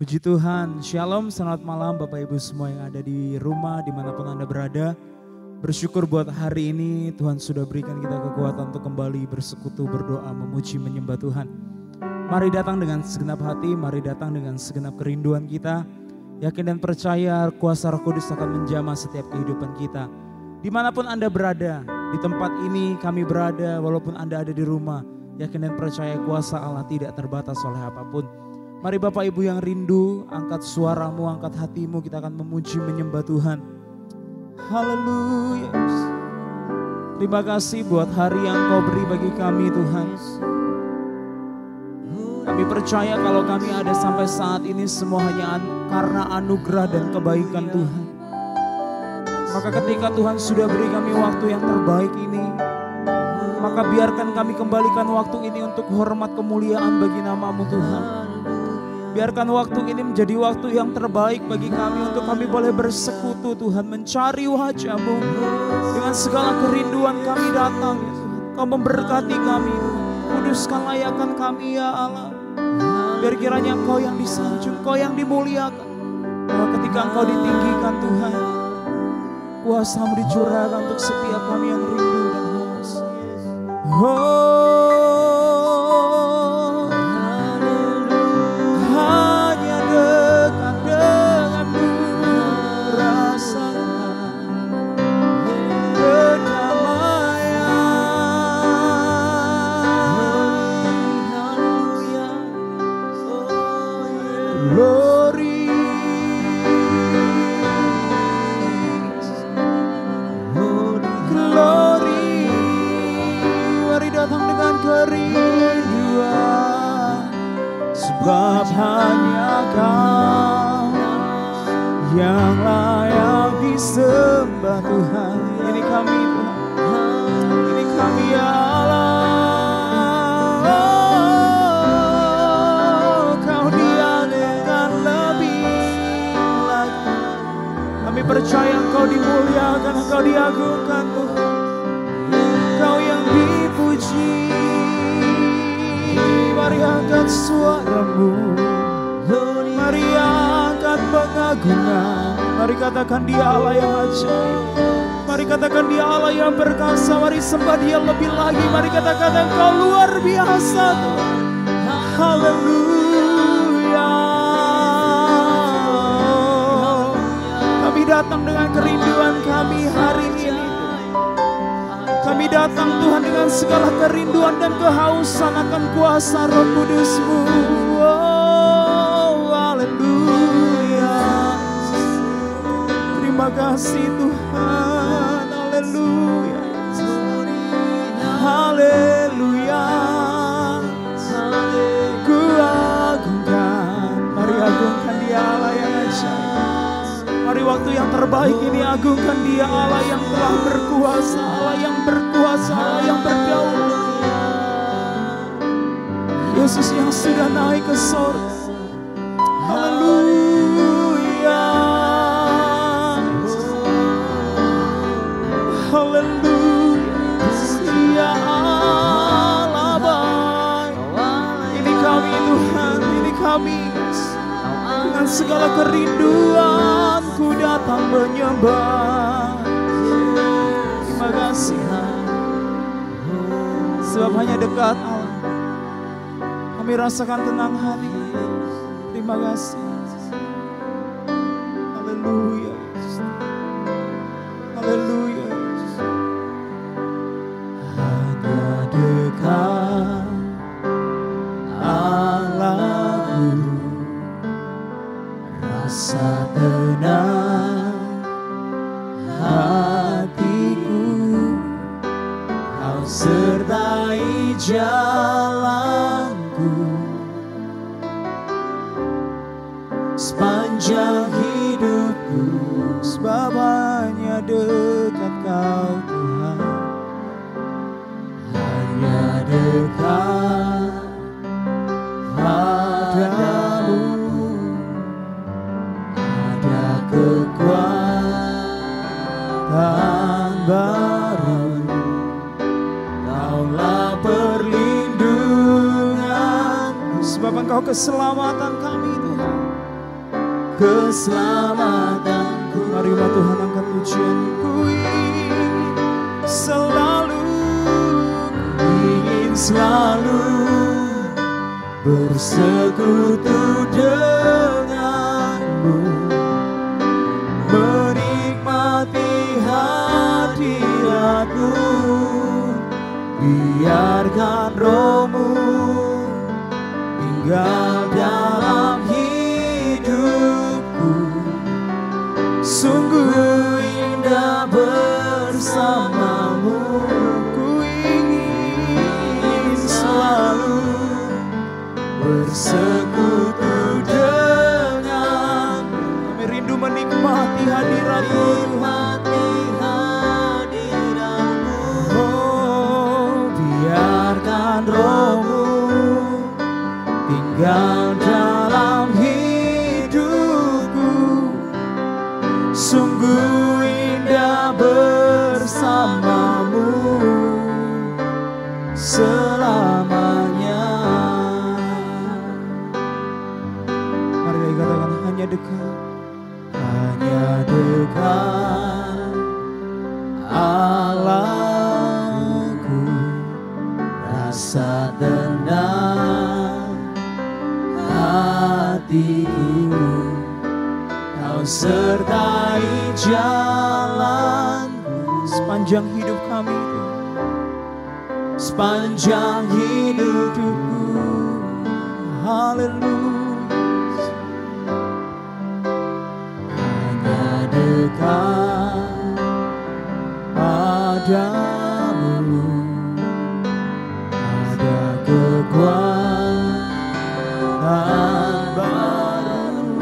Puji Tuhan, Shalom, selamat malam Bapak Ibu semua yang ada di rumah dimanapun Anda berada. Bersyukur buat hari ini Tuhan sudah berikan kita kekuatan untuk kembali bersekutu, berdoa, memuji, menyembah Tuhan. Mari datang dengan segenap hati, mari datang dengan segenap kerinduan kita. Yakin dan percaya kuasa Roh Kudus akan menjamah setiap kehidupan kita. Dimanapun Anda berada, di tempat ini kami berada, walaupun Anda ada di rumah. Yakin dan percaya kuasa Allah tidak terbatas oleh apapun. Mari Bapak Ibu yang rindu, angkat suaramu, angkat hatimu, kita akan memuji, menyembah Tuhan. Haleluya. Terima kasih buat hari yang Kau beri bagi kami Tuhan. Kami percaya kalau kami ada sampai saat ini semua hanya karena anugerah dan kebaikan Tuhan. Maka ketika Tuhan sudah beri kami waktu yang terbaik ini, maka biarkan kami kembalikan waktu ini untuk hormat kemuliaan bagi nama-Mu Tuhan. Biarkan waktu ini menjadi waktu yang terbaik bagi kami untuk kami boleh bersekutu Tuhan, mencari wajah-Mu. Dengan segala kerinduan kami datang ya Tuhan. Kau memberkati kami, kuduskan layakan kami ya Allah. Biar kiranya Engkau yang disanjung, Engkau yang dimuliakan. Bahwa ketika Engkau ditinggikan Tuhan, kuasa-Mu dicurahkan untuk setiap kami yang rindu dan haus. Hanya dekat denganmu rasakan kedamaian. Glory, glory. Mari datang dengan kerinduan, sebab hanya Kau yang layak disembah Tuhan. Ini kami Tuhan, ini kami ya Allah. Kau diadakan lebih lagi. Kami percaya Engkau dimuliakan, Engkau diagungkan Tuhan. Engkau yang dipuji. Mari angkat suaramu, mari angkat pengagungan. Mari katakan Dia Allah yang ajaib. Mari katakan Dia Allah yang perkasa. Mari sembah Dia lebih lagi. Mari katakan Engkau luar biasa Tuhan. Haleluya. Kami datang dengan kerinduan kami hari ini. Kami datang Tuhan dengan segala kerinduan dan kehausan akan kuasa Roh Kudus-Mu. Oh, haleluya. Terima kasih Tuhan. Haleluya. Haleluya. Ku agungkan. Mari agungkan Dia Allah yang ajaib. Mari waktu yang terbaik ini agungkan Dia Allah yang telah berkuasa, Allah yang berkuasa, Allah yang berdaulat. Yesus yang sudah naik ke surga. Haleluya. Haleluya. Ya Allah baik. Ini kami Tuhan, ini kami. Dengan segala kerinduan ku datang menyembah. Terima kasih sebab hanya dekat Allah kami rasakan tenang hati. Terima kasih. Haleluya. Haleluya. Hanya dekat Allahku, rasa tenang hatiku. Kau sertai jalanku sepanjang hidupku, sebab hanya dekat Kau Tuhan. Hanya dekat padamu ada kekuatan baru. Kaulah perlindungan, sebab Engkau keselamatan kami Tuhan. keselamatanku. Mari Tuhan angkat pujian. Ku ingin selalu bersekutu denganmu, menikmati hadiratmu. Biarkan rohmu tinggal dalam hidupku. Sungguh indah bersamamu. Ku ingin selalu bersekutu denganmu. Kami rindu menikmati hadirat-Mu. Oh, biarkan rohmu tinggal dalam hidupku. Sungguh indah bersamamu selamanya. Mari katakan hanya dekat. Hanya dekat Allahku, rasa tenang hatiku. Kau sertai jalanku Sepanjang hidup kami, sepanjang hidupku. haleluya. Hanya dekat padamu ada kekuatan baru.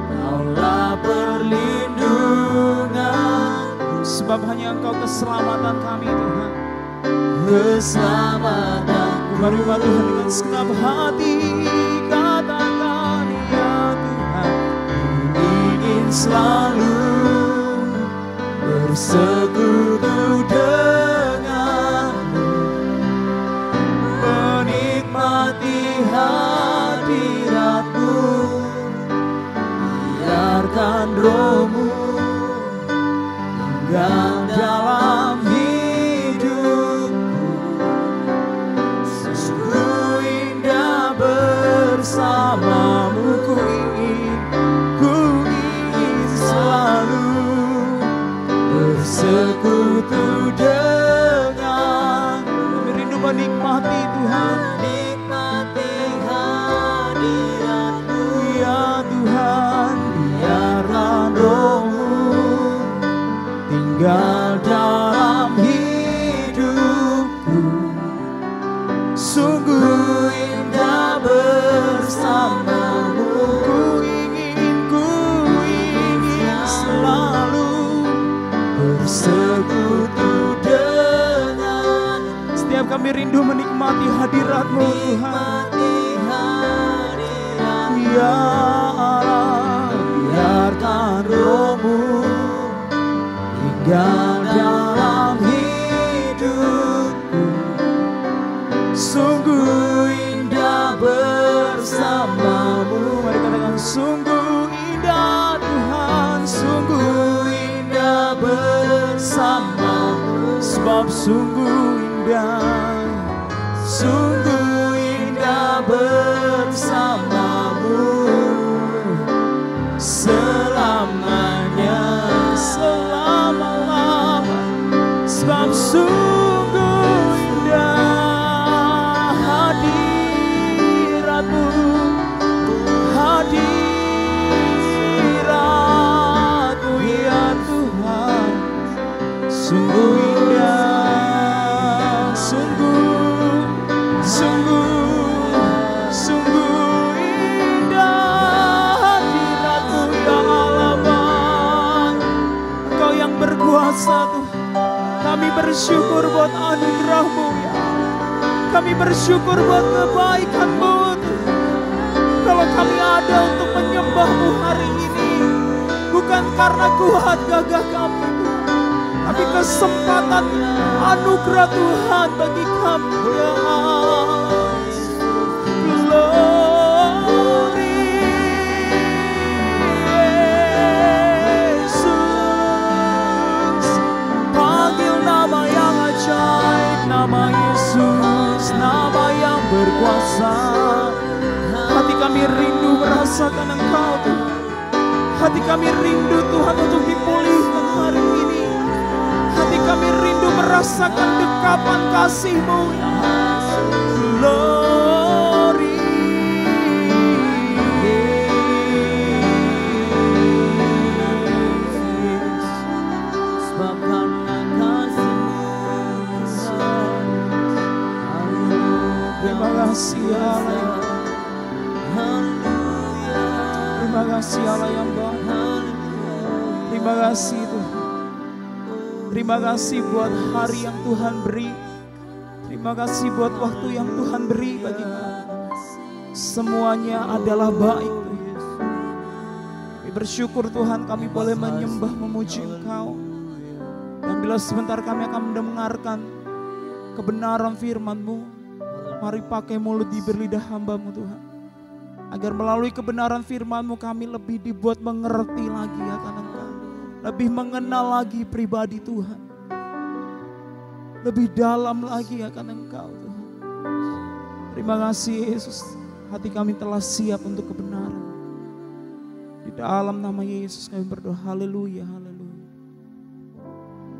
Kaulah perlindungan, Sebab hanya Engkau keselamatan kami Tuhan. keselamatan. Mari Tuhan dengan segenap hati katakan ya Tuhan. Ingin selalu bersekutu denganmu, menikmati hadiratmu. Biarkan rohmu tinggal dalam hidupku. Sungguh indah bersamamu. Ku ingin selalu bersekutu denganmu. Kami rindu menikmati Tuhan. Nikmati hadiratmu Ya Tuhan, biarkan rohmu tinggal dalam hidupku. Sungguh indah bersamamu. Ku ingin selalu bersekutu dengan. setiap kami rindu menikmati hadirat-Mu Tuhan. Ya Allah, biarkan rohmu tinggal dalam hidupku. Sungguh indah bersamamu. Mari katakan sungguh indah Tuhan, Sungguh indah bersamamu. sebab sungguh indah. Sungguh indah bersamamu selamanya, selama-lamanya. Sebab sungguh indah hadirat-Mu, hadirat-Mu ya Tuhan. Sungguh indah, sungguh indah hadirat-Mu ya Allah Bapa. Engkau yang berkuasa Tuhan. Kami bersyukur buat anugerah-Mu ya. Kami bersyukur buat kebaikan-Mu Tuhan. Kalau kami ada untuk menyembah-Mu hari ini, bukan karena kuat gagah kami Tuhan, tapi kesempatan anugerah Tuhan bagi kami ya Allah. Glory, merasakan Engkau Tuhan. Hati kami rindu Tuhan untuk dipulihkan hari ini. Hati kami rindu merasakan dekapan kasih-Mu. Glory. Sebab karena kasih-Mu, Terima kasih Allah. Terima kasih Allah yang baik. Terima kasih Tuhan. Terima kasih buat hari yang Tuhan beri. Terima kasih buat waktu yang Tuhan beri bagi kami. Semuanya adalah baik Tuhan. Kami bersyukur Tuhan kami boleh menyembah memuji Engkau. Dan bila sebentar kami akan mendengarkan kebenaran firman-Mu, mari pakai mulut bibir lidah hamba-Mu Tuhan. Agar melalui kebenaran firman-Mu kami lebih dibuat mengerti lagi akan Engkau. Lebih mengenal lagi pribadi Tuhan. Lebih dalam lagi akan Engkau Tuhan. Terima kasih Yesus. Hati kami telah siap untuk kebenaran. Di dalam nama Yesus kami berdoa. Haleluya, haleluya.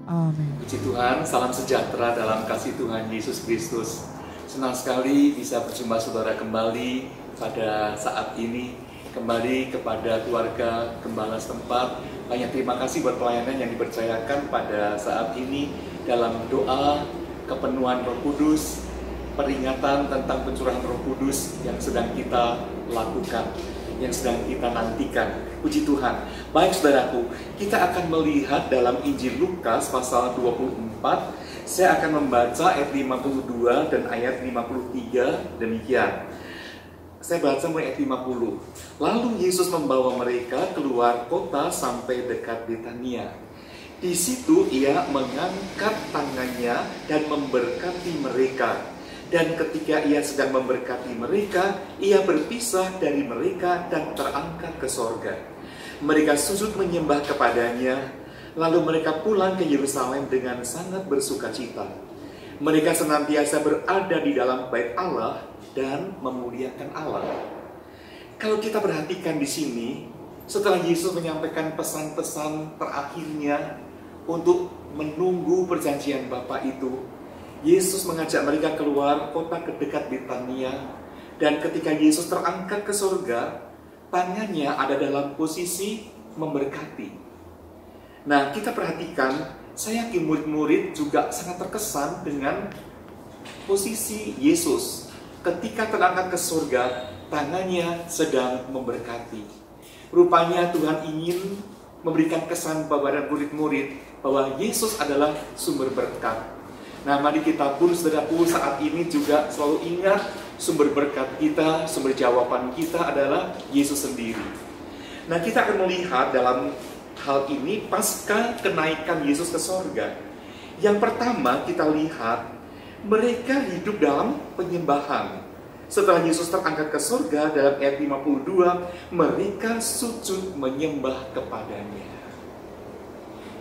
Amin. Puji Tuhan, salam sejahtera dalam kasih Tuhan Yesus Kristus. Senang sekali bisa berjumpa saudara kembali pada saat ini, kembali kepada keluarga gembala setempat. Banyak terima kasih buat pelayanan yang dipercayakan pada saat ini dalam doa kepenuhan Roh Kudus, peringatan tentang pencurahan Roh Kudus yang sedang kita lakukan, yang sedang kita nantikan. Puji Tuhan. Baik saudaraku, kita akan melihat dalam Injil Lukas pasal 24. Saya akan membaca ayat 52 dan ayat 53 demikian. Saya baca mulai ayat 50. Lalu Yesus membawa mereka keluar kota sampai dekat Betania. Di situ ia mengangkat tangannya dan memberkati mereka. Dan ketika ia sedang memberkati mereka, ia berpisah dari mereka dan terangkat ke sorga. Mereka sujud menyembah kepadanya, lalu mereka pulang ke Yerusalem dengan sangat bersukacita. Mereka senantiasa berada di dalam bait Allah dan memuliakan Allah. Kalau kita perhatikan di sini, setelah Yesus menyampaikan pesan-pesan terakhirnya untuk menunggu perjanjian Bapa itu, Yesus mengajak mereka keluar kota ke dekat Betania, dan ketika Yesus terangkat ke surga, tangannya ada dalam posisi memberkati. Nah, kita perhatikan, saya yakin murid-murid juga sangat terkesan dengan posisi Yesus. Ketika terangkat ke surga, tangannya sedang memberkati. Rupanya Tuhan ingin memberikan kesan kepada murid-murid bahwa Yesus adalah sumber berkat. Nah, mari kita pun saudaraku saat ini juga selalu ingat sumber berkat kita, sumber jawaban kita adalah Yesus sendiri. Nah, kita akan melihat dalam hal ini pasca kenaikan Yesus ke sorga. Yang pertama kita lihat mereka hidup dalam penyembahan. Setelah Yesus terangkat ke sorga dalam ayat 52, mereka sujud menyembah kepadanya.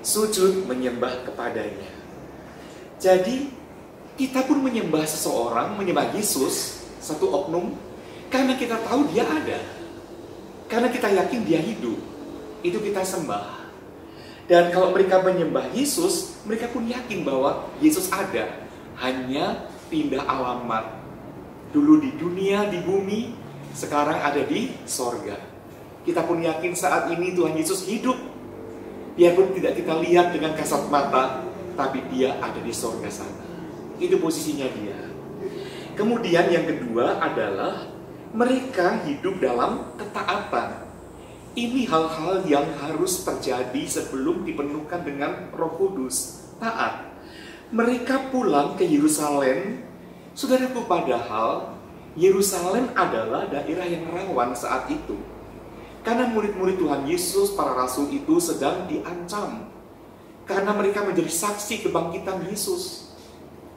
Sujud menyembah kepadanya. Jadi, kita pun menyembah seseorang, menyembah Yesus, satu oknum, karena kita tahu dia ada. Karena kita yakin dia hidup. Itu kita sembah. Dan kalau mereka menyembah Yesus, mereka pun yakin bahwa Yesus ada. Hanya pindah alamat. Dulu di dunia, di bumi, sekarang ada di sorga. Kita pun yakin saat ini Tuhan Yesus hidup. Biarpun tidak kita lihat dengan kasat mata, tapi dia ada di sorga sana. Itu posisinya dia. Kemudian yang kedua adalah mereka hidup dalam ketaatan. Ini hal-hal yang harus terjadi sebelum dipenuhkan dengan Roh Kudus. Taat. Mereka pulang ke Yerusalem. Saudaraku, padahal Yerusalem adalah daerah yang rawan saat itu. Karena murid-murid Tuhan Yesus, para rasul itu sedang diancam. Karena mereka menjadi saksi kebangkitan Yesus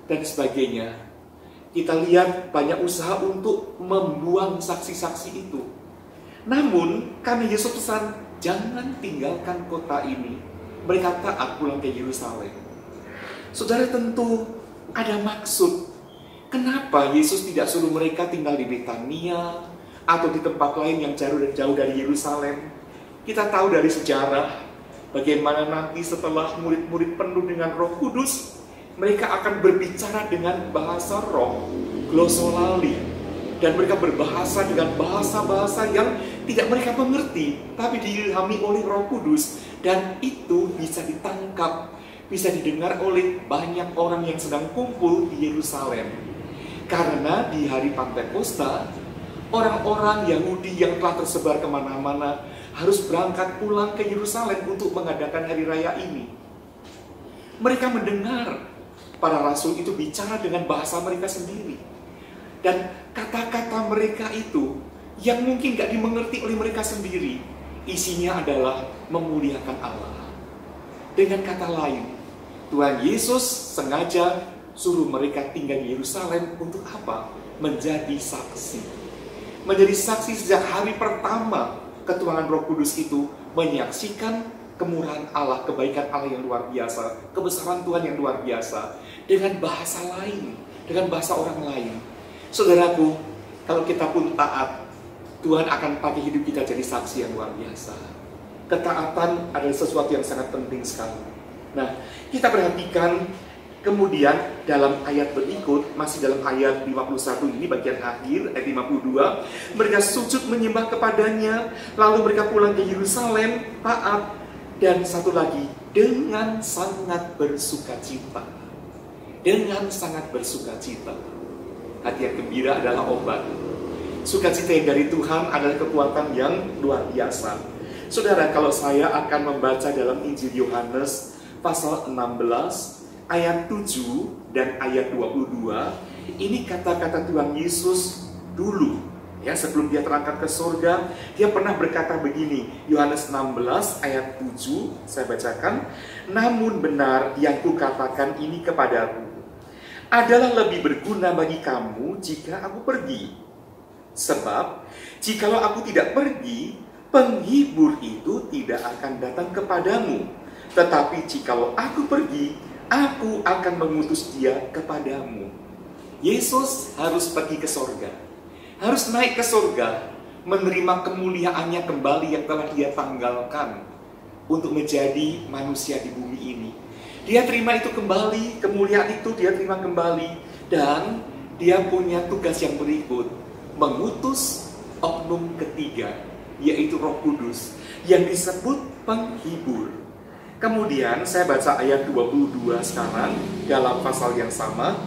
dan sebagainya. Kita lihat banyak usaha untuk membuang saksi-saksi itu. Namun, karena Yesus pesan, jangan tinggalkan kota ini. Mereka taat pulang ke Yerusalem. Saudara, tentu ada maksud. Kenapa Yesus tidak suruh mereka tinggal di Betania atau di tempat lain yang jauh dari Yerusalem. Kita tahu dari sejarah bagaimana nanti setelah murid-murid penuh dengan Roh Kudus, mereka akan berbicara dengan bahasa roh, glosolali. Dan mereka berbahasa dengan bahasa-bahasa yang tidak mereka mengerti, tapi diilhami oleh Roh Kudus. Dan itu bisa ditangkap, bisa didengar oleh banyak orang yang sedang kumpul di Yerusalem. Karena di hari Pantekosta, orang-orang Yahudi yang telah tersebar kemana-mana harus berangkat pulang ke Yerusalem untuk mengadakan hari raya ini. Mereka mendengar para rasul itu bicara dengan bahasa mereka sendiri. Dan kata-kata mereka itu yang mungkin gak dimengerti oleh mereka sendiri, isinya adalah memuliakan Allah. Dengan kata lain, Tuhan Yesus sengaja suruh mereka tinggal di Yerusalem untuk apa? Menjadi saksi. Menjadi saksi sejak hari pertama ketuhanan Roh Kudus itu menyaksikan kemurahan Allah, kebaikan Allah yang luar biasa, kebesaran Tuhan yang luar biasa, dengan bahasa lain, dengan bahasa orang lain. Saudaraku, kalau kita pun taat, Tuhan akan pakai hidup kita jadi saksi yang luar biasa. Ketaatan adalah sesuatu yang sangat penting sekali. Nah, kita perhatikan kemudian dalam ayat berikut, masih dalam ayat 51 ini bagian akhir, ayat 52, mereka sujud menyembah kepadanya, lalu mereka pulang ke Yerusalem, taat, dan satu lagi, dengan sangat bersukacita. Dengan sangat bersukacita. Hati yang gembira adalah obat. Sukacita yang dari Tuhan adalah kekuatan yang luar biasa. Saudara, kalau saya akan membaca dalam Injil Yohanes pasal 16 ayat 7 dan ayat 22, ini kata-kata Tuhan Yesus dulu, ya, sebelum dia terangkat ke surga. Dia pernah berkata begini, Yohanes 16 ayat 7, saya bacakan, namun benar yang kukatakan ini kepadamu, adalah lebih berguna bagi kamu jika aku pergi. Sebab, jikalau aku tidak pergi, penghibur itu tidak akan datang kepadamu. Tetapi jikalau aku pergi, aku akan mengutus dia kepadamu. Yesus harus pergi ke surga. Harus naik ke surga, menerima kemuliaannya kembali yang telah dia tanggalkan untuk menjadi manusia di bumi ini. Dia terima itu kembali, kemuliaan itu dia terima kembali. Dan dia punya tugas yang berikut, mengutus oknum ketiga, yaitu Roh Kudus, yang disebut penghibur. Kemudian saya baca ayat 22 sekarang, dalam pasal yang sama,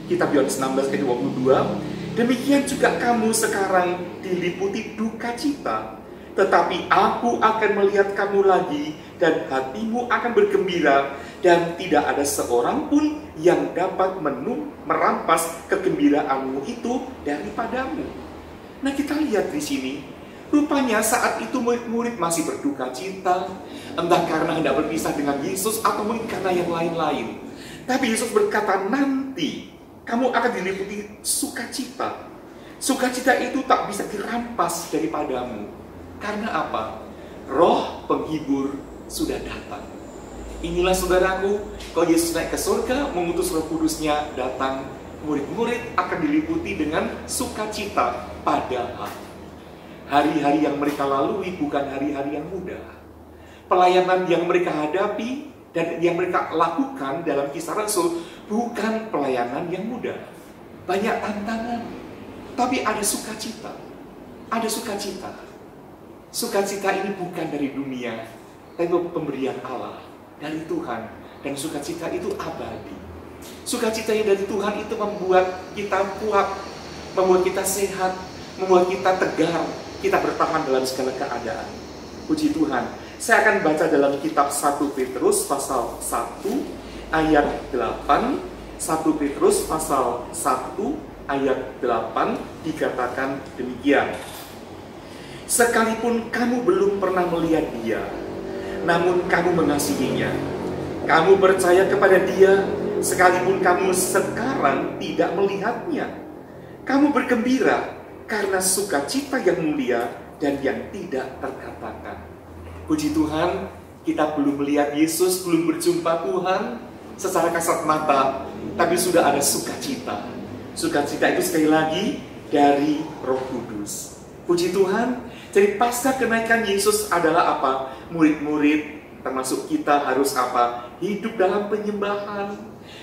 kitab Yohanes 16 ayat 22, demikian juga kamu sekarang diliputi duka cita, tetapi aku akan melihat kamu lagi, dan hatimu akan bergembira, dan tidak ada seorang pun yang dapat merampas kegembiraanmu itu daripadamu. Nah, kita lihat di sini, rupanya saat itu murid-murid masih berduka cita, entah karena hendak berpisah dengan Yesus atau mungkin karena yang lain-lain. Tapi Yesus berkata, nanti kamu akan diliputi sukacita. Sukacita itu tak bisa dirampas daripadamu. Karena apa? Roh penghibur sudah datang. Inilah saudaraku, kalau Yesus naik ke surga, mengutus Roh Kudusnya datang, murid-murid akan diliputi dengan sukacita. Padahal hari-hari yang mereka lalui bukan hari-hari yang mudah. Pelayanan yang mereka hadapi dan yang mereka lakukan dalam Kisah Rasul bukan pelayanan yang mudah. Banyak tantangan, tapi ada sukacita. Ada sukacita. Sukacita ini bukan dari dunia, tapi pemberian Allah, dari Tuhan. Dan sukacita itu abadi. Sukacita yang dari Tuhan itu membuat kita kuat, membuat kita sehat, membuat kita tegar, kita bertahan dalam segala keadaan. Puji Tuhan. Saya akan baca dalam kitab 1 Petrus pasal 1 ayat 8. 1 Petrus pasal 1 ayat 8 dikatakan demikian. Sekalipun kamu belum pernah melihat dia, namun kamu mengasihinya. Kamu percaya kepada dia, sekalipun kamu sekarang tidak melihatnya. Kamu bergembira karena sukacita yang mulia dan yang tidak terkatakan. Puji Tuhan, kita belum melihat Yesus, belum berjumpa Tuhan secara kasat mata, tapi sudah ada sukacita. Sukacita itu sekali lagi dari Roh Kudus. Puji Tuhan. Jadi pasca kenaikan Yesus adalah apa? Murid-murid termasuk kita harus apa? Hidup dalam penyembahan,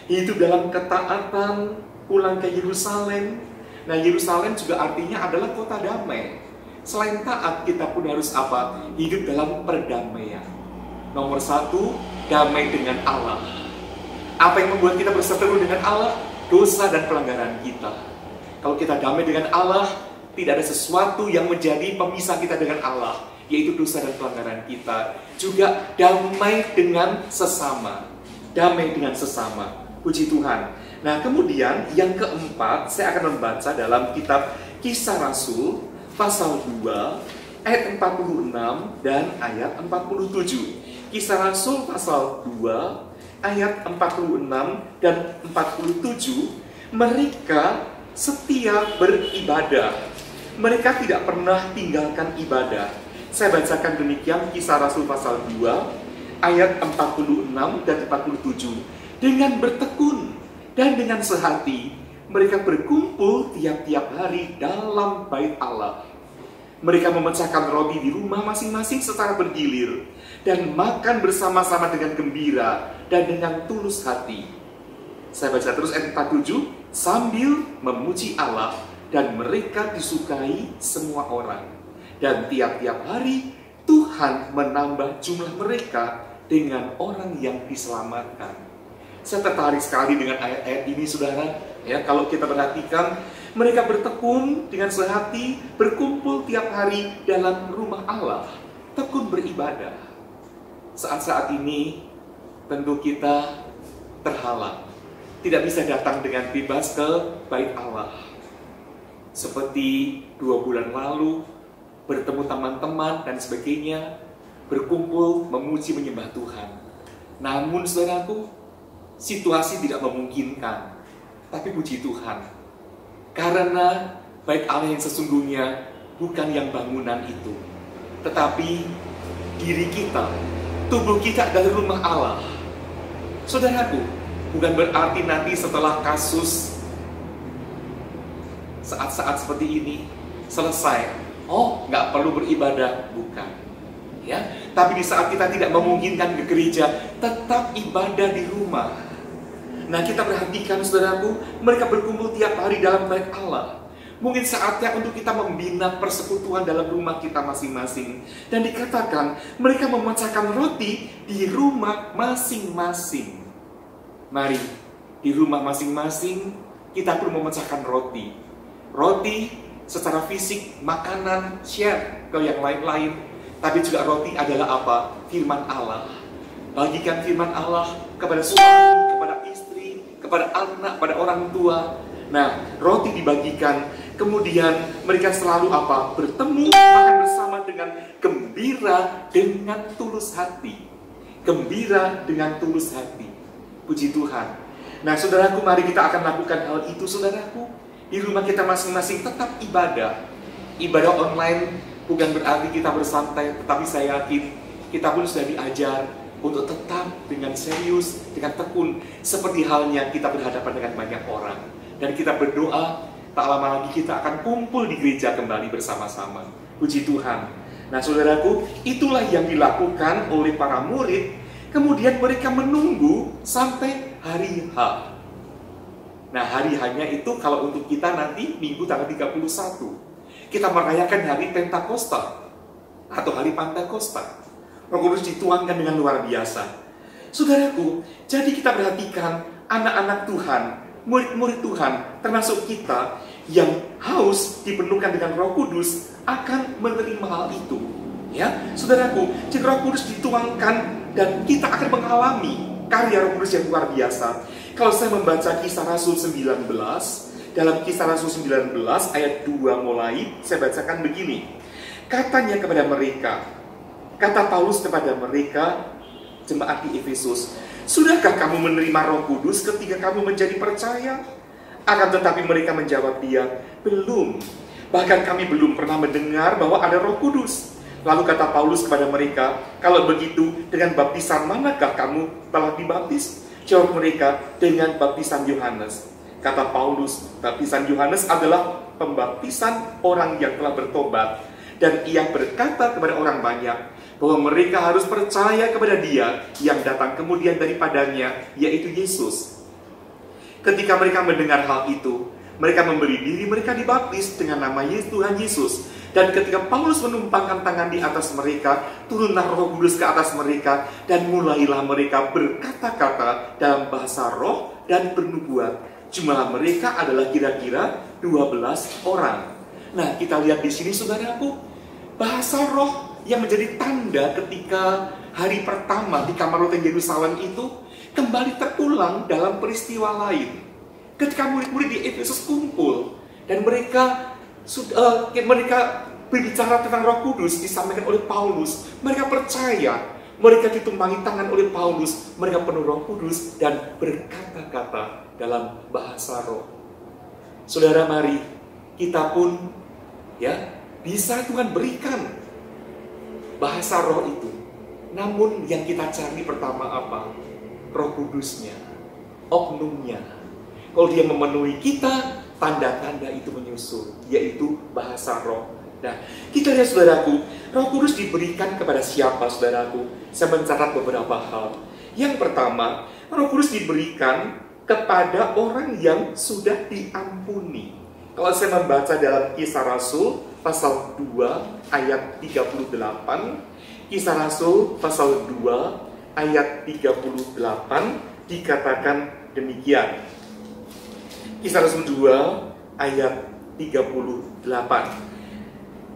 hidup dalam ketaatan, pulang ke Yerusalem. Nah, Yerusalem juga artinya adalah kota damai. Selain taat, kita pun harus apa? Hidup dalam perdamaian. Nomor satu, damai dengan Allah. Apa yang membuat kita berseteru dengan Allah? Dosa dan pelanggaran kita. Kalau kita damai dengan Allah, tidak ada sesuatu yang menjadi pemisah kita dengan Allah, yaitu dosa dan pelanggaran kita. Juga damai dengan sesama. Damai dengan sesama. Puji Tuhan. Nah, kemudian yang keempat, saya akan membaca dalam kitab Kisah Rasul, pasal 2, ayat 46 dan ayat 47. Kisah Rasul pasal 2, ayat 46 dan 47, mereka setia beribadah. Mereka tidak pernah tinggalkan ibadah. Saya bacakan demikian Kisah Rasul pasal 2, ayat 46 dan 47. Dengan bertekun dan dengan sehati, mereka berkumpul tiap-tiap hari dalam bait Allah. Mereka memecahkan roti di rumah masing-masing secara bergilir dan makan bersama-sama dengan gembira dan dengan tulus hati. Saya baca terus ayat 47, sambil memuji Allah dan mereka disukai semua orang. Dan tiap-tiap hari Tuhan menambah jumlah mereka dengan orang yang diselamatkan. Saya tertarik sekali dengan ayat-ayat ini, saudara. Ya, kalau kita perhatikan, mereka bertekun dengan sehati, berkumpul tiap hari dalam rumah Allah, tekun beribadah. Saat-saat ini, tentu kita terhalang, tidak bisa datang dengan bebas ke bait Allah. Seperti 2 bulan lalu, bertemu teman-teman dan sebagainya, berkumpul memuji menyembah Tuhan. Namun saudaraku, situasi tidak memungkinkan. Tapi puji Tuhan, karena bait Allah yang sesungguhnya bukan yang bangunan itu, tetapi diri kita, tubuh kita adalah rumah Allah. Saudaraku, bukan berarti nanti setelah kasus saat-saat seperti ini selesai, oh nggak perlu beribadah, bukan. Ya, tapi di saat kita tidak memungkinkan ke gereja, tetap ibadah di rumah. Nah, kita perhatikan saudaraku, mereka berkumpul tiap hari dalam bait Allah. Mungkin saatnya untuk kita membina persekutuan dalam rumah kita masing-masing. Dan dikatakan, mereka memecahkan roti di rumah masing-masing. Mari, di rumah masing-masing, kita perlu memecahkan roti. Roti secara fisik, makanan, share ke yang lain-lain. Tapi juga roti adalah apa? Firman Allah. Bagikan firman Allah kepada suami, kepada istri, kepada anak, pada orang tua. Nah, roti dibagikan, kemudian mereka selalu apa? Bertemu, makan bersama dengan gembira, dengan tulus hati. Gembira dengan tulus hati. Puji Tuhan. Nah, saudaraku, mari kita akan lakukan hal itu, saudaraku. Di rumah kita masing-masing tetap ibadah. Ibadah online bukan berarti kita bersantai, tetapi saya yakin kita pun sudah diajar untuk tetap dengan serius, dengan tekun, seperti halnya kita berhadapan dengan banyak orang. Dan kita berdoa, tak lama lagi kita akan kumpul di gereja kembali bersama-sama. Puji Tuhan. Nah, saudaraku, itulah yang dilakukan oleh para murid. Kemudian mereka menunggu sampai hari H. Nah, hari H-nya itu kalau untuk kita nanti Minggu tanggal 31. Kita merayakan hari Pentakosta atau hari Pentakosta. Roh Kudus dituangkan dengan luar biasa. Saudaraku, jadi kita perhatikan anak-anak Tuhan, murid-murid Tuhan, termasuk kita yang haus dipenuhkan dengan Roh Kudus akan menerima hal itu. Ya, saudaraku, jadi Roh Kudus dituangkan dan kita akan mengalami karya Roh Kudus yang luar biasa. Kalau saya membaca Kisah Rasul 19, dalam Kisah Rasul 19 ayat 2 mulai, saya bacakan begini. Katanya kepada mereka, kata Paulus kepada mereka, jemaat di Efesus, sudahkah kamu menerima Roh Kudus ketika kamu menjadi percaya? Akan tetapi mereka menjawab dia, belum. Bahkan kami belum pernah mendengar bahwa ada Roh Kudus. Lalu kata Paulus kepada mereka, kalau begitu, dengan baptisan manakah kamu telah dibaptis? Jawab mereka, dengan baptisan Yohanes. Kata Paulus, baptisan Yohanes adalah pembaptisan orang yang telah bertobat. Dan ia berkata kepada orang banyak bahwa mereka harus percaya kepada Dia yang datang kemudian daripadanya, yaitu Yesus. Ketika mereka mendengar hal itu, mereka memberi diri mereka dibaptis dengan nama Tuhan Yesus. Dan ketika Paulus menumpangkan tangan di atas mereka, turunlah Roh Kudus ke atas mereka, dan mulailah mereka berkata-kata dalam bahasa roh dan bernubuat. Jumlah mereka adalah kira-kira 12 orang. Nah, kita lihat di sini saudaraku, bahasa roh yang menjadi tanda ketika hari pertama di kamar roti Yerusalem itu kembali terulang dalam peristiwa lain. Ketika murid-murid di Efesus kumpul dan mereka berbicara tentang Roh Kudus disampaikan oleh Paulus, mereka percaya, mereka ditumpangi tangan oleh Paulus, mereka penuh Roh Kudus dan berkata-kata dalam bahasa roh. Saudara, mari kita pun bisa Tuhan berikan bahasa roh itu. Namun yang kita cari pertama apa? Roh Kudusnya, oknumnya. Kalau dia memenuhi kita, tanda-tanda itu menyusul, yaitu bahasa roh. Nah, kita lihat saudaraku, Roh Kudus diberikan kepada siapa saudaraku? Saya mencatat beberapa hal. Yang pertama, Roh Kudus diberikan kepada orang yang sudah diampuni. Kalau saya membaca dalam Kisah Rasul pasal 2 ayat 38, Kisah Rasul pasal 2 ayat 38 dikatakan demikian. Kisah Rasul 2 ayat 38.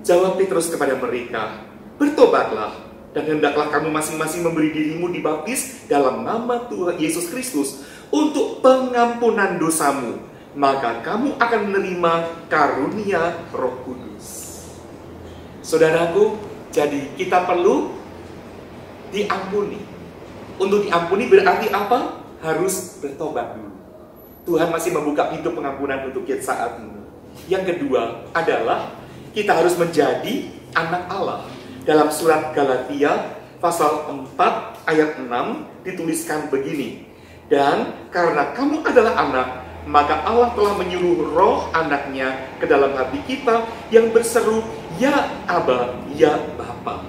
Jawab Petrus kepada mereka, "Bertobatlah dan hendaklah kamu masing-masing memberi dirimu dibaptis dalam nama Tuhan Yesus Kristus untuk pengampunan dosamu, maka kamu akan menerima karunia Roh Kudus." Saudaraku, jadi kita perlu diampuni. Untuk diampuni berarti apa? Harus bertobat dulu. Tuhan masih membuka pintu pengampunan untuk kita saat ini. Yang kedua adalah kita harus menjadi anak Allah. Dalam surat Galatia pasal 4 ayat 6 dituliskan begini. Dan karena kamu adalah anak, maka Allah telah menyuruh roh anaknya ke dalam hati kita yang berseru, "Ya Aba, ya Bapa."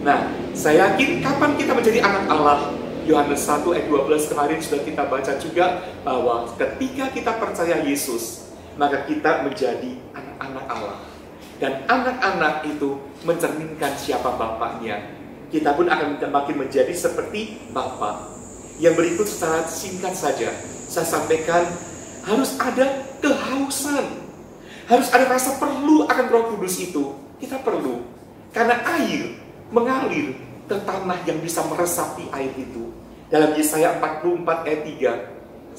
Nah, saya yakin kapan kita menjadi anak Allah? Yohanes 1 ayat 12 kemarin sudah kita baca juga bahwa ketika kita percaya Yesus, maka kita menjadi anak-anak Allah. Dan anak-anak itu mencerminkan siapa bapaknya. Kita pun akan makin menjadi seperti Bapa. Yang berikut secara singkat saja, saya sampaikan harus ada kehausan. Harus ada rasa perlu akan Roh Kudus itu. Kita perlu. Karena air mengalir ke tanah yang bisa meresapi air itu. Dalam Yesaya 44 ayat 3,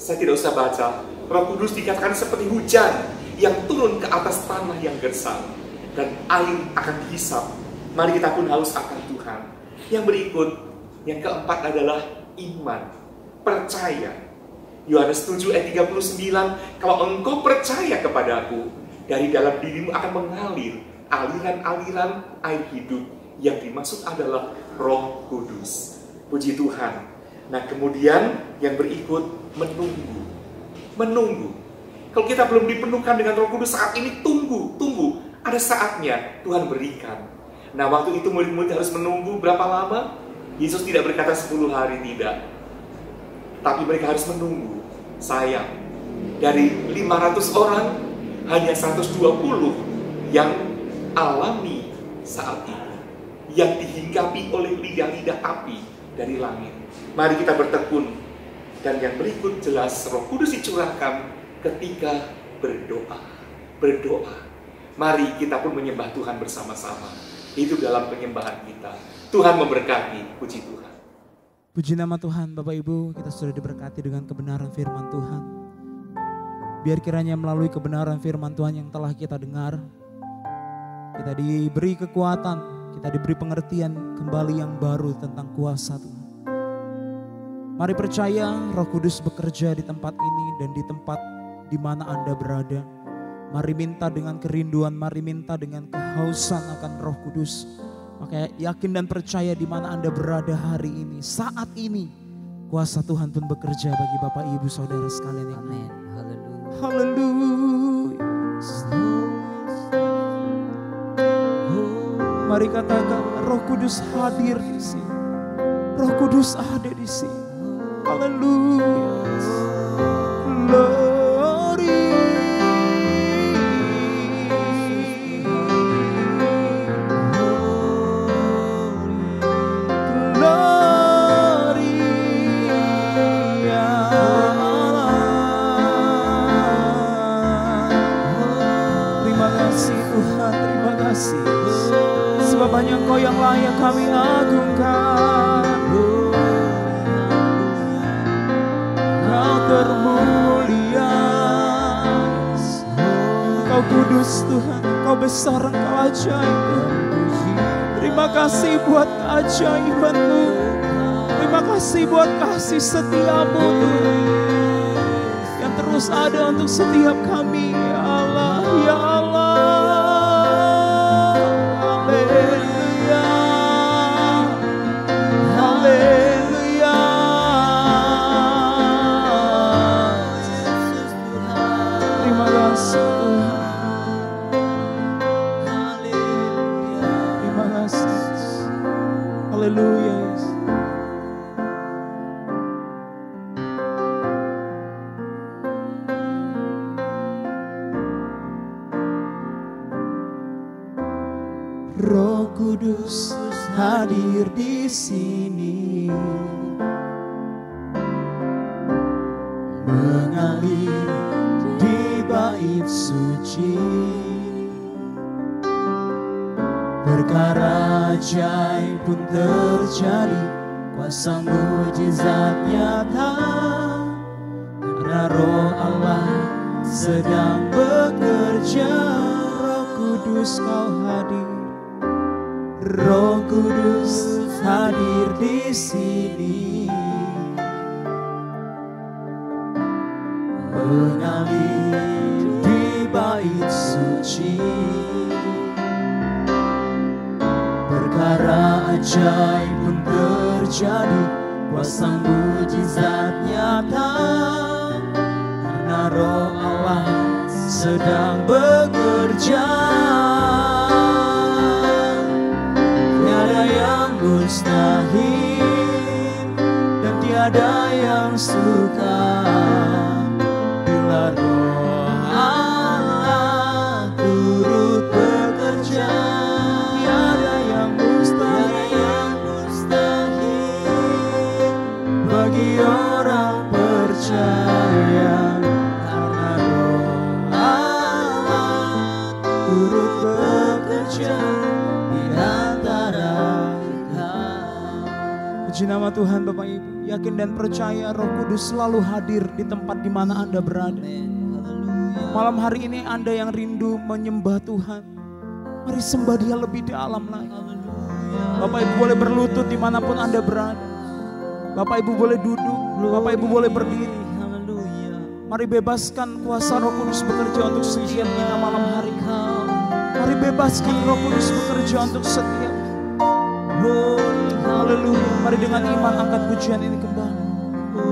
saya tidak usah baca. Roh Kudus dikatakan seperti hujan yang turun ke atas tanah yang gersang. Dan air akan dihisap. Mari kita pun haus akan Tuhan. Yang berikut, yang keempat adalah iman. Percaya. Yohanes 7 ayat 39, kalau engkau percaya kepadaku, dari dalam dirimu akan mengalir aliran-aliran air hidup. Yang dimaksud adalah Roh Kudus. Puji Tuhan. Nah, kemudian yang berikut, menunggu. Menunggu. Kalau kita belum dipenuhkan dengan Roh Kudus saat ini, tunggu. Ada saatnya Tuhan berikan. Nah, waktu itu murid-murid harus menunggu berapa lama? Yesus tidak berkata 10 hari, tidak. Tapi mereka harus menunggu. Sayang, dari 500 orang, hanya 120 yang alami saat itu. Yang dihinggapi oleh lidah-lidah api dari langit. Mari kita bertekun. Dan yang berikut jelas Roh Kudus dicurahkan ketika berdoa. Berdoa. Mari kita pun menyembah Tuhan bersama-sama. Hidup dalam penyembahan kita. Tuhan memberkati. Puji Tuhan. Puji nama Tuhan, Bapak Ibu, kita sudah diberkati dengan kebenaran firman Tuhan. Biar kiranya melalui kebenaran firman Tuhan yang telah kita dengar, kita diberi kekuatan, kita diberi pengertian kembali yang baru tentang kuasa Tuhan. Mari percaya Roh Kudus bekerja di tempat ini dan di tempat di mana Anda berada. Mari minta dengan kerinduan, mari minta dengan kehausan akan Roh Kudus. Maka yakin dan percaya di mana Anda berada hari ini, saat ini, kuasa Tuhan pun bekerja bagi Bapak Ibu Saudara sekalian yang Amin. Haleluya. Haleluya. Mari katakan, Roh Kudus hadir di sini. Roh Kudus ada di sini. Haleluya. Glory. Glory ya Allah. Terima kasih Tuhan, terima kasih. Sebab hanya Engkau yang layak kami agungkan. Engkau termulia, Engkau kudus Tuhan, Engkau besar, Engkau ajaib Tuhan. Terima kasih buat keajaiban-Mu. Terima kasih buat kasih setia-Mu Tuhan, yang terus ada untuk setiap kami. Ya Allah, ya Allah. Haleluya, haleluya. Terima kasih Tuhan. Terima kasih. Haleluya. Roh Kudus hadir di sini, mengalir di bait suci. Perkara ajaib pun terjadi, kuasa mujizat nyata, karena Roh Allah sedang bekerja. Roh Kudus Kau hadir. Roh Kudus hadir di sini, mengalir di bait suci. Perkara ajaib pun terjadi, kuasa mujizat nyata, karena Roh Allah sedang bekerja. Mustahil dan tiada yang sukar bila Roh Allah turut bekerja. Tiada yang mustahil bagi orang percaya, karena Roh Allah turut bekerja di antara. Puji nama Tuhan Bapak Ibu. Yakin dan percaya Roh Kudus selalu hadir di tempat di mana Anda berada. Malam hari ini Anda yang rindu menyembah Tuhan, mari sembah Dia lebih dalam lagi. Bapak Ibu boleh berlutut dimanapun Anda berada. Bapak Ibu boleh duduk, Bapak Ibu boleh berdiri. Mari bebaskan kuasa Roh Kudus bekerja untuk setiap kita malam hari. Mari bebaskan Roh Kudus bekerja untuk setiap. Haleluya. Mari dengan iman angkat pujian ini kembali.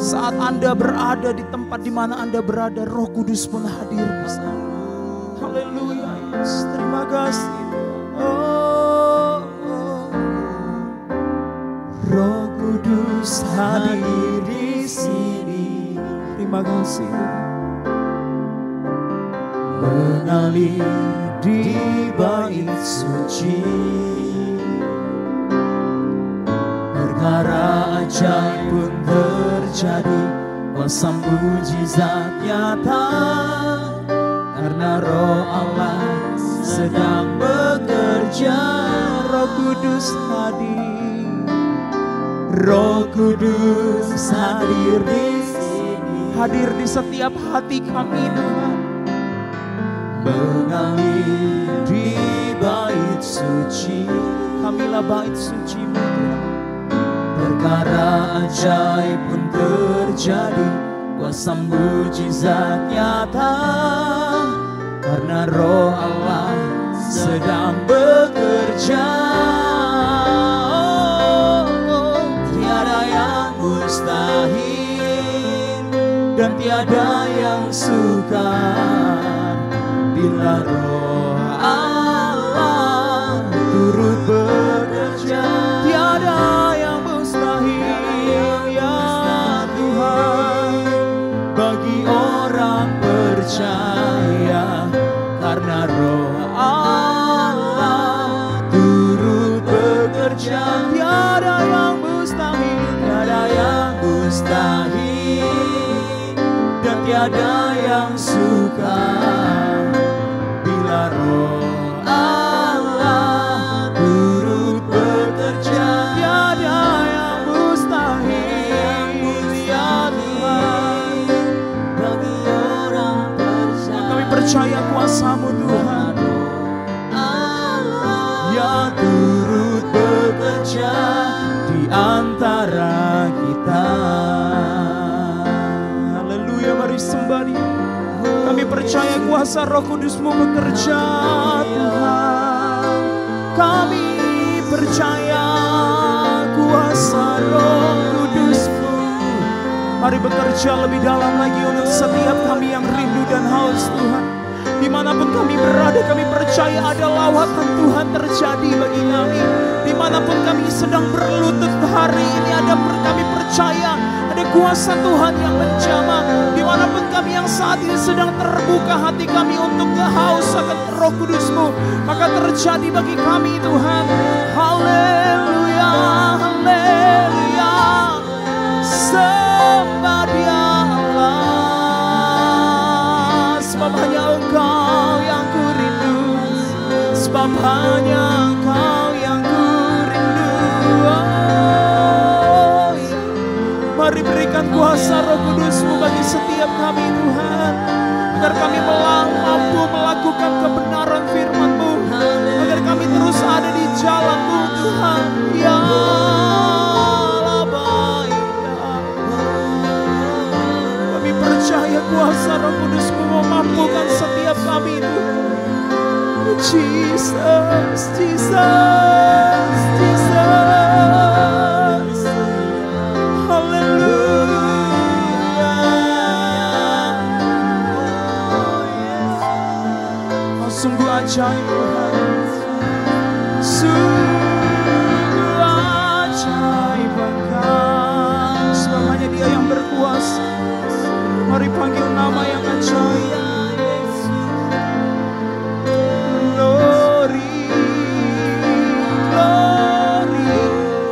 Saat Anda berada di tempat di mana Anda berada, Roh Kudus pun hadir di sana. Haleluya. Yes. Terima kasih. Roh Kudus hadir di sini. Terima kasih. Mengalir di bait suci. Perkara ajaib pun terjadi, kuasa mujizat nyata, karena Roh Allah sedang bekerja. Roh Kudus hadir, Roh Kudus hadir di sini, hadir di setiap hati kami Tuhan, mengalir di bait suci. Kamilah bait suci Tuhan. Perkara ajaib pun terjadi, kuasa mujizat nyata, karena Roh Allah sedang bekerja. Tiada yang mustahil dan tiada yang sukar bila Roh Allah turut bekerja. Tiada yang mustahil ya Tuhan bagi orang percaya, karena Roh Allah turut bekerja. Tiada yang mustahil, Tiada yang mustahil dan tiada yang sukar bila Roh Allah turut bekerja. tiada yang mustahil ya Tuhan. Bagi orang percaya, Kami percaya kuasa-Mu Tuhan yang turut bekerja di antara kita. Haleluya, mari sembah Dia. Kami percaya kuasa Roh Kudus-Mu bekerja Tuhan. Kami percaya kuasa Roh Kudus-Mu. Mari bekerja lebih dalam lagi untuk setiap kami yang rindu dan haus Tuhan. Dimanapun kami berada, kami percaya ada lawatan Tuhan terjadi bagi kami. Dimanapun kami sedang berlutut hari ini, kami percaya ada kuasa Tuhan yang menjamah. Dimanapun kami yang saat ini sedang terbuka hati kami untuk kehaus akan Roh Kudus-Mu, maka terjadi bagi kami Tuhan. Haleluya, haleluya. Sembah Dia Allah, sebab hanya Engkau yang ku rindu, sebab hanya Engkau yang ku rindu. Oh, ya. Mari berikan kuasa Roh Kudus-Mu bagi setiap kami Tuhan, agar kami mampu melakukan kebenaran firman-Mu, agar kami terus ada di jalan-Mu Tuhan. Ya percaya kuasa Roh Kudus-Mu memampukan setiap kami Tuhan. Jesus, Jesus, Jesus. Haleluya. Oh, sungguh ajaib Tuhan. Sungguh ajaib Engkau, sebab hanya Dia yang berkuasa. Mari panggil nama yang ajaib. Glory, glory.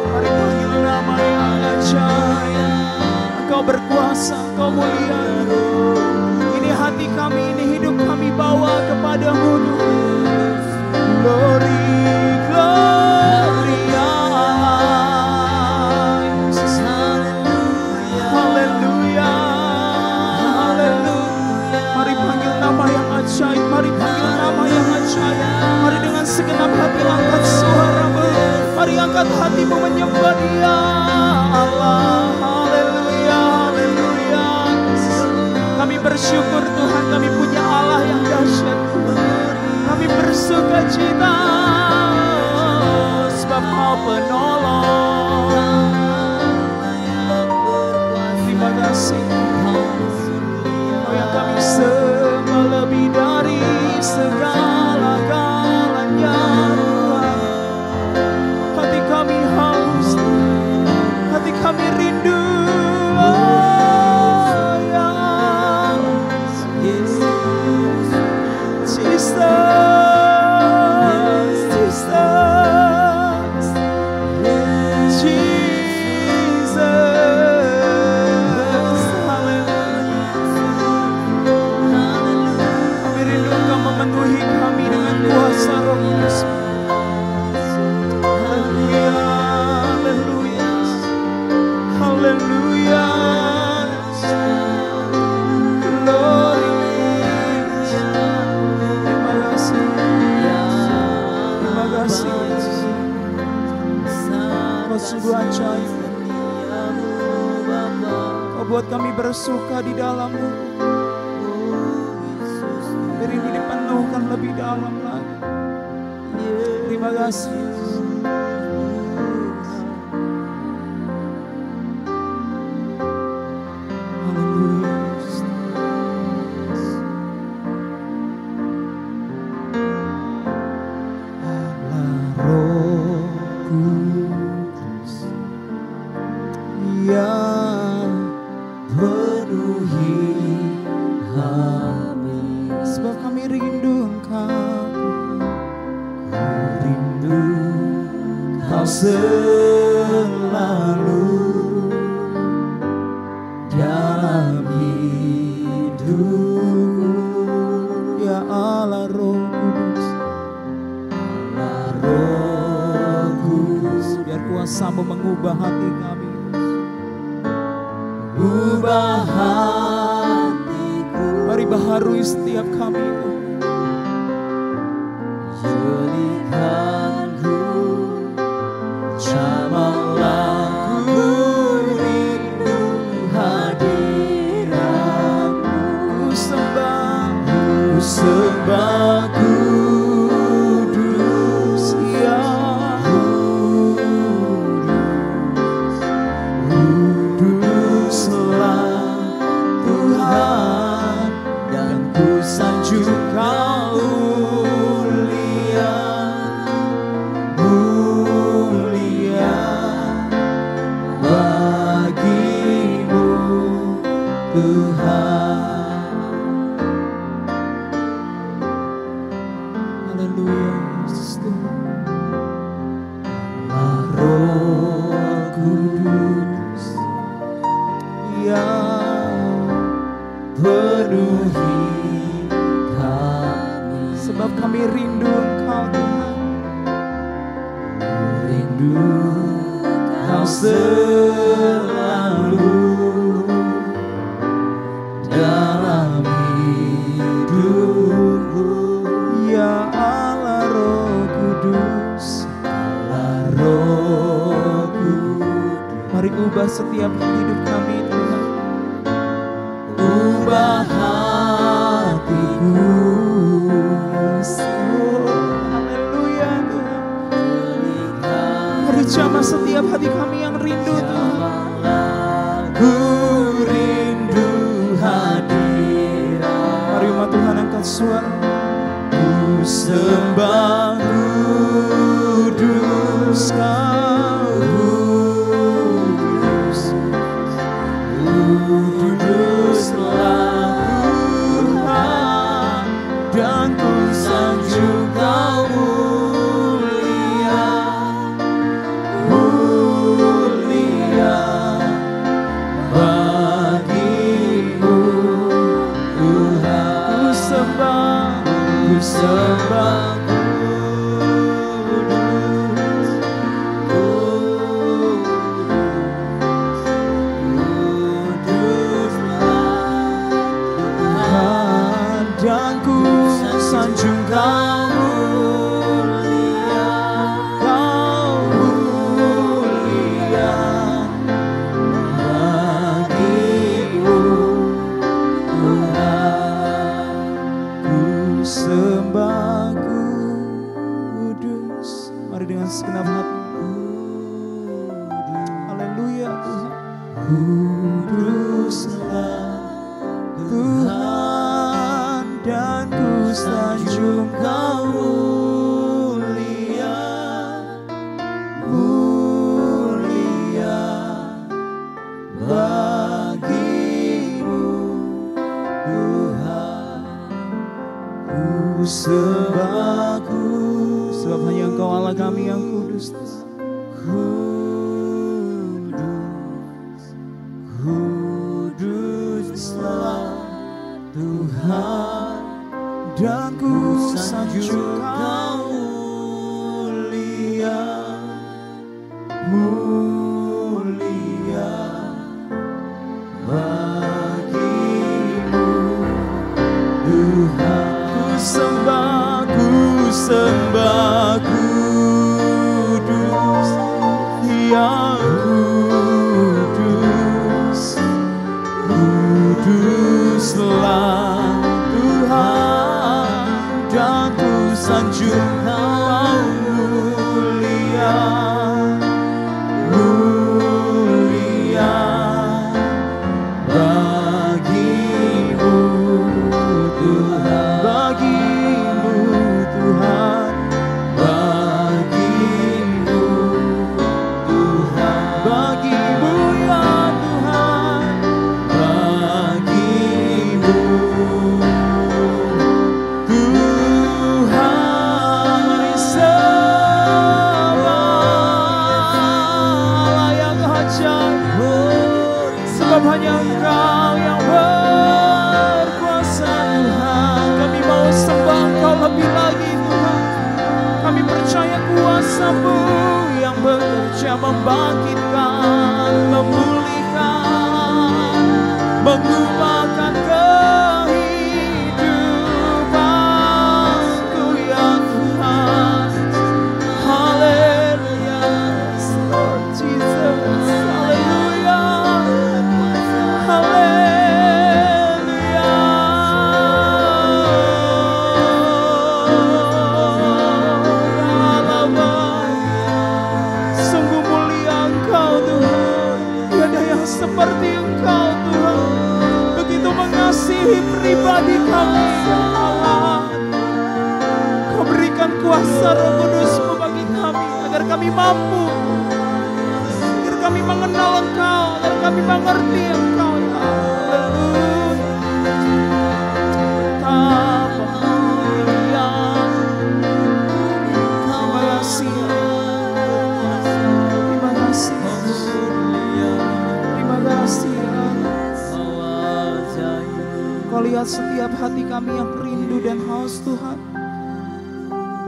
Mari panggil nama yang ajaib. Engkau berkuasa, Engkau mulia. Ini hati kami, ini hidup kami bawa kepadamu Tuhan. Glory, glory ya Allah. Haleluya. Mari panggil nama yang ajaib, mari panggil nama yang ajaib. Mari dengan segenap hati angkat suaramu, mari angkat hatimu menyembah Dia Allah. Haleluya, haleluya. Kami bersyukur Tuhan, kami punya Allah yang dahsyat. Kami bersuka cita sebab Kau penolong. Terima kasih Kau yang kami sembah lebih dari segala-galanya Tuhan. Hati kami haus, hati kami rindu. Oh, ya Jesus, Jesus, memenuhi kami dengan kuasa Roh Kudus. Haleluya, haleluya, haleluya. Glory. Terima kasih, terima kasih. Kau sungguh ajaib. Kau buat kami bersuka di dalam-Mu. Beri ini dipenuhkan lebih dalam lagi. Terima kasih. Haleluya. Kau selalu dalam hidupku. Ya Allah Roh Kudus, Allah Roh Kudus, biar kuasa-Mu mengubah hati kami. ubah hatiku, Mari baharui setiap kami itu. jadikanku cabanglah ku rindu hadirat-Mu. Ku sembah Kudus, ya Kuduslah Tuhan, dan ku sanjung Kau mulia, mulia bagi-Mu Tuhan. haleluya Yesus Tuhan. Allah Roh Kudus, Ya penuhi kami, sebab kami rindu Engkau Tuhan. rindu Kau selalu dalam hidupku. Ya Allah Roh Kudus, Allah Roh Kudus, mari ubah setiap hidup kami Tuhan. ubah hatiku, Haleluya Tuhan. Mari jamah setiap hati kami yang rindu Tuhan. ku rindu hadirat. Mari umat Tuhan angkat suara. Ku sembah kudus Kau, kudus, kuduslah Tuhan, dan ku sanjung Kau mulia, mulia bagi-Mu Tuhan. Ku sembah, Ku sembah Tuhan, dan ku sanjung Kau mulia, Kau mulia bagi-Mu Tuhan. Ku sembah Kudus. Mari dengan segenap hati. Haleluya Tuhan. Kuduslah Tuhan, dan ku sanjung Kau mulia, mulia bagi-Mu Tuhan. Ku sembah Kudus, sebab hanya Engkau Allah kami yang kudus. Kudus, kuduslah Tuhan, Dan ku sanjung Kau Kau mulia, mulia bagi-Mu Tuhan. Ku sembah Kudus, yang kudus, kuduslah Tuhan, dan ku sanjung Kau mulia, Sebab hanya Engkau yang berkuasa Tuhan. Kami mau sembah Engkau lebih lagi Tuhan. Kami percaya kuasa-Mu yang bekerja membangkitkan, memulihkan, mengubahkan kehidupanku ya Tuhan. Haleluya, Lord Jesus. Haleluya, haleluya. Sungguh mulia Engkau Tuhan. Tiada yang seperti Engkau Tuhan. Begitu mengasihi pribadi kami ya Allah. Kau berikan kuasa Roh Kudus-Mu bagi kami agar kami mampu, agar kami mengenal Engkau, agar kami mengerti Engkau ya Allah. Betapa mulia. Terima kasih ya Allah. Terima kasih. Terima kasih ya Allah. Kau lihat setiap hati kami yang rindu dan haus Tuhan.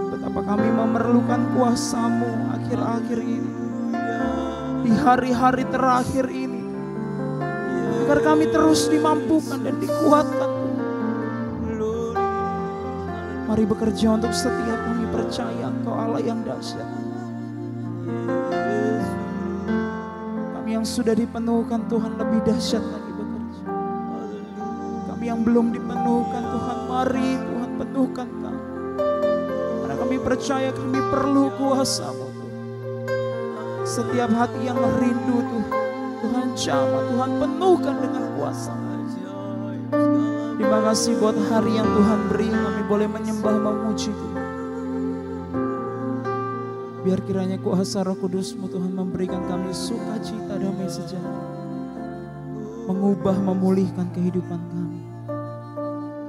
Betapa kami memerlukan kuasa-Mu akhir-akhir ini. Di hari-hari terakhir ini. Agar kami terus dimampukan dan dikuatkan. Mari bekerja untuk setiap kami percaya Engkau Allah yang dahsyat. Kami yang sudah dipenuhkan Tuhan lebih dahsyat lagi bekerja. Kami yang belum dipenuhkan Tuhan, mari Tuhan penuhkan kami. Karena kami percaya kami perlu kuasa-Mu. Setiap hati yang rindu Tuhan jamah, Tuhan penuhkan dengan kuasa. Terima kasih buat hari yang Tuhan beri, kami boleh menyembah memuji Tuhan. Biar kiranya kuasa Roh Kudus-Mu Tuhan memberikan kami sukacita, damai sejahtera. Mengubah, memulihkan kehidupan kami.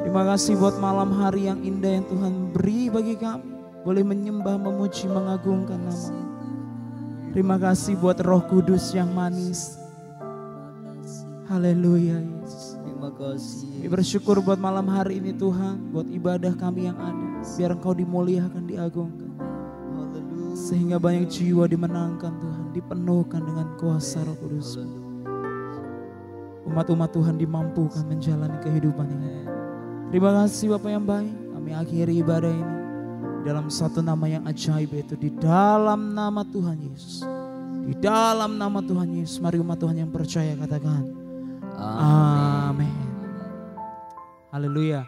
Terima kasih buat malam hari yang indah yang Tuhan beri bagi kami. Boleh menyembah, memuji, mengagungkan nama-Mu. Terima kasih buat Roh Kudus yang manis. Haleluya Yesus. Terima kasih. Kami bersyukur buat malam hari ini Tuhan. Buat ibadah kami yang ada. Biar Engkau dimuliakan, diagungkan. Sehingga banyak jiwa dimenangkan Tuhan. Dipenuhkan dengan kuasa Roh Kudus. Umat-umat Tuhan dimampukan menjalani kehidupan ini. Terima kasih Bapak yang baik. Kami akhiri ibadah ini dalam satu nama yang ajaib, yaitu di dalam nama Tuhan Yesus. Di dalam nama Tuhan Yesus. Mari umat Tuhan yang percaya katakan amin. Haleluya.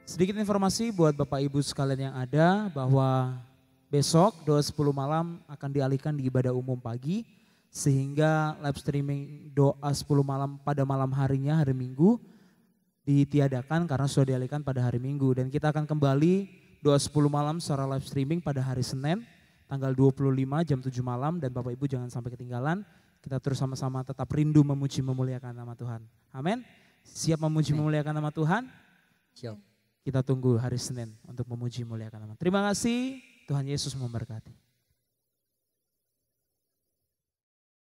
Sedikit informasi buat Bapak Ibu sekalian yang ada, bahwa besok doa 10 malam akan dialihkan di ibadah umum pagi. Sehingga live streaming doa 10 malam pada malam harinya, hari Minggu, ditiadakan karena sudah dialihkan pada hari Minggu. Dan kita akan kembali doa 10 malam secara live streaming pada hari Senin tanggal 25 jam 7 malam. Dan Bapak Ibu jangan sampai ketinggalan, kita terus sama-sama tetap rindu memuji memuliakan nama Tuhan. Amin. Siap memuji memuliakan nama Tuhan? Siap. Kita tunggu hari Senin untuk memuji memuliakan nama. Terima kasih, Tuhan Yesus memberkati.